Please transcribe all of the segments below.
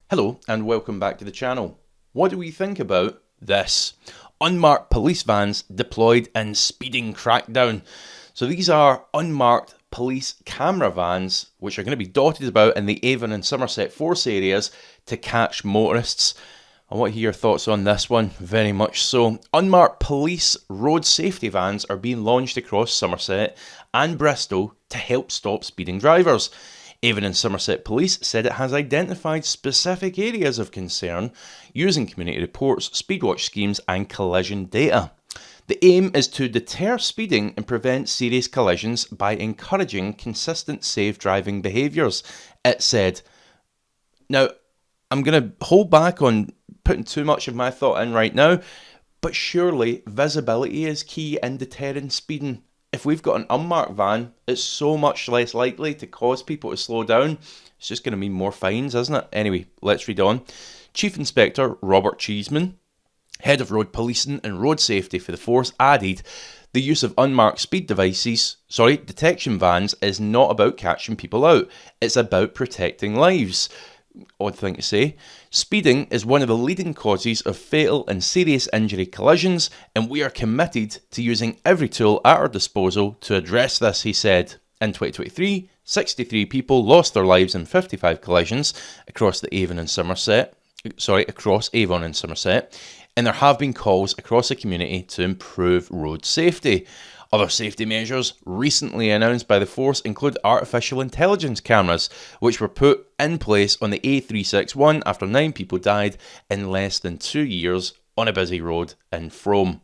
Hello and welcome back to the channel. What do we think about this? Unmarked police vans deployed in speeding crackdown. So these are unmarked police camera vans which are going to be dotted about in the Avon and Somerset force areas to catch motorists. I want to hear your thoughts on this one, very much so. Unmarked police road safety vans are being launched across Somerset and Bristol to help stop speeding drivers. Avon and Somerset Police said it has identified specific areas of concern using community reports, speedwatch schemes and collision data. The aim is to deter speeding and prevent serious collisions by encouraging consistent safe driving behaviours, it said. Now, I'm going to hold back on putting too much of my thought in right now, but surely visibility is key in deterring speeding. If we've got an unmarked van, it's so much less likely to cause people to slow down. It's just going to mean more fines, isn't it? Anyway, let's read on. Chief Inspector Robert Cheeseman, Head of Road Policing and Road Safety for the force, added, the use of unmarked speed detection vans is not about catching people out. It's about protecting lives. Odd thing to say. Speeding is one of the leading causes of fatal and serious injury collisions, and we are committed to using every tool at our disposal to address this, he said. In 2023, 63 people lost their lives in 55 collisions across Avon and Somerset, and there have been calls across the community to improve road safety. Other safety measures recently announced by the force include artificial intelligence cameras, which were put in place on the A361 after 9 people died in less than 2 years on a busy road in Frome.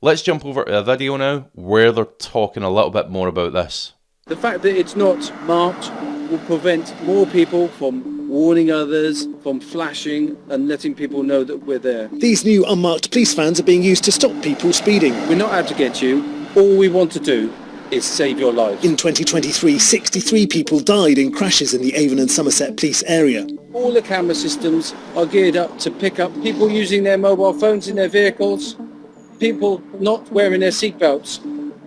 Let's jump over to a video now where they're talking a little bit more about this. The fact that it's not marked will prevent more people from warning others, from flashing and letting people know that we're there. These new unmarked police vans are being used to stop people speeding. We're not out to get you. All we want to do is save your lives. In 2023, 63 people died in crashes in the Avon and Somerset police area. All the camera systems are geared up to pick up people using their mobile phones in their vehicles, people not wearing their seatbelts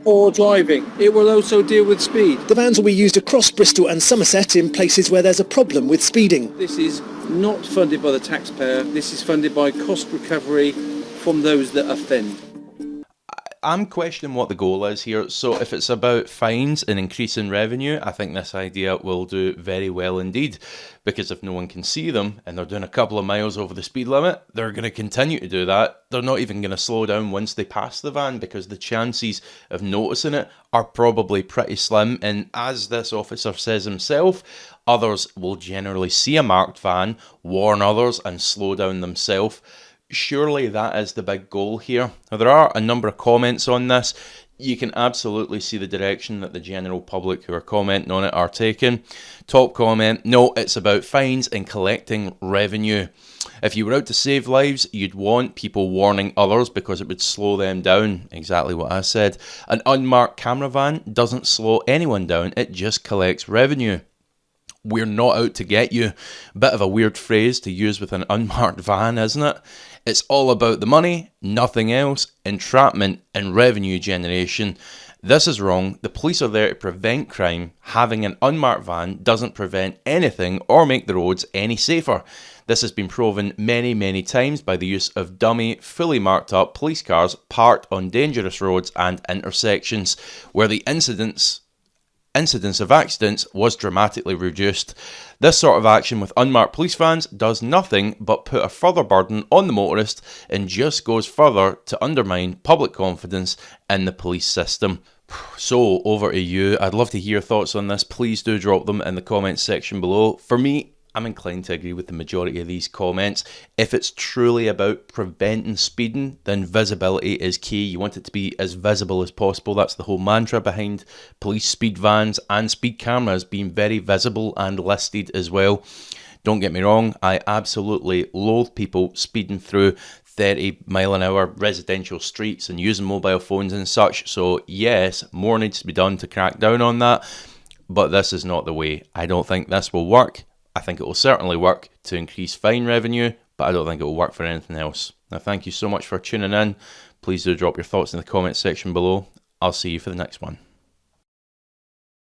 or driving. It will also deal with speed. The vans will be used across Bristol and Somerset in places where there's a problem with speeding. This is not funded by the taxpayer. This is funded by cost recovery from those that offend. I'm questioning what the goal is here. So if it's about fines and increasing revenue, I think this idea will do very well indeed. Because if no one can see them and they're doing a couple of miles over the speed limit, they're going to continue to do that. They're not even going to slow down once they pass the van because the chances of noticing it are probably pretty slim. And as this officer says himself, others will generally see a marked van, warn others and slow down themselves. Surely that is the big goal here. Now, there are a number of comments on this. You can absolutely see the direction that the general public who are commenting on it are taking. Top comment, no, it's about fines and collecting revenue. If you were out to save lives, you'd want people warning others because it would slow them down. Exactly what I said. An unmarked camera van doesn't slow anyone down, it just collects revenue. We're not out to get you. Bit of a weird phrase to use with an unmarked van, isn't it? It's all about the money, nothing else, entrapment and revenue generation. This is wrong. The police are there to prevent crime. Having an unmarked van doesn't prevent anything or make the roads any safer. This has been proven many times by the use of dummy, fully marked up police cars parked on dangerous roads and intersections, where the incidence of accidents was dramatically reduced. This sort of action with unmarked police vans does nothing but put a further burden on the motorist and just goes further to undermine public confidence in the police system. So, over to you. I'd love to hear your thoughts on this. Please do drop them in the comments section below. For me, I'm inclined to agree with the majority of these comments. If it's truly about preventing speeding, then visibility is key. You want it to be as visible as possible. That's the whole mantra behind police speed vans and speed cameras being very visible and listed as well. Don't get me wrong, I absolutely loathe people speeding through 30-mile-an-hour residential streets and using mobile phones and such. So yes, more needs to be done to crack down on that. But this is not the way. I don't think this will work. I think it will certainly work to increase fine revenue, but I don't think it will work for anything else. Now, thank you so much for tuning in. Please do drop your thoughts in the comments section below. I'll see you for the next one.